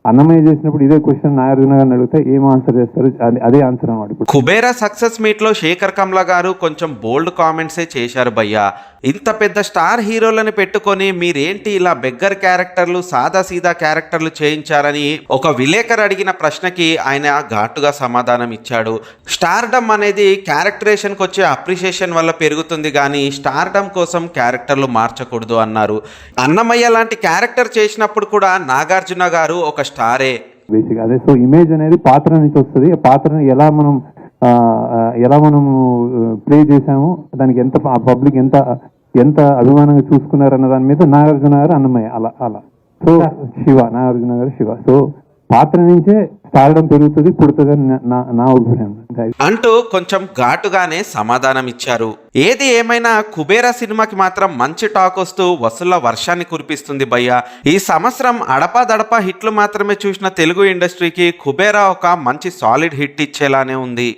అన్నమయ్య చేసినప్పుడు ఇదే క్వశ్చన్ నాగార్జున గారిని అడిగితే ఏం ఆన్సర్ చేస్తారు, అదే ఆన్సర్ అన్నమాట. ఇప్పుడు కుబేరా సక్సెస్ మీట్ లో శేఖర్ కమ్లా గారు కొంచెం బోల్డ్ కామెంట్సే చేశారు భయ్యా. ఇంత పెద్ద స్టార్ హీరోలను పెట్టుకొని మీరేంటి ఇలా బెగ్గర్ క్యారెక్టర్లు, సాదా సీదా క్యారెక్టర్లు చేయించారని ఒక విలేకరు అడిగిన ప్రశ్నకి ఆయన ఘాటుగా సమాధానం ఇచ్చాడు. స్టార్డమ్ అనేది క్యారెక్టరేషన్కి వచ్చే అప్రిషియేషన్ వల్ల పెరుగుతుంది కానీ స్టార్డమ్ కోసం క్యారెక్టర్లు మార్చకూడదు అన్నారు. అన్నమయ్య లాంటి క్యారెక్టర్ చేసినప్పుడు కూడా నాగార్జున గారు ఒక స్టారే. బేసిక్ అదే. సో ఇమేజ్ అనేది పాత్ర నుంచి వస్తుంది. ఆ పాత్రని ఎలా మనం ప్లే చేసాము, దానికి ఎంత పబ్లిక్ ఎంత అభిమానంగా చూసుకున్నారన్న దాని మీద నాగార్జున గారు, అన్నమయ్య అలా. సో నాగార్జున గారు శివ. సో పాత్ర నుంచే స్టార్డమ్ పెరుగుతుంది, పుడుతుంది నా అభిప్రాయం అంటూ కొంచెం ఘాటుగానే సమాధానం ఇచ్చారు. ఏది ఏమైనా కుబేరా సినిమాకి మాత్రం మంచి టాక్ వస్తూ వసూళ్ల వర్షాన్ని కురిపిస్తుంది భయ్య. ఈ సంవత్సరం అడపాదడపా హిట్లు మాత్రమే చూసిన తెలుగు ఇండస్ట్రీకి కుబేరా ఒక మంచి సాలిడ్ హిట్ ఇచ్చేలానే ఉంది.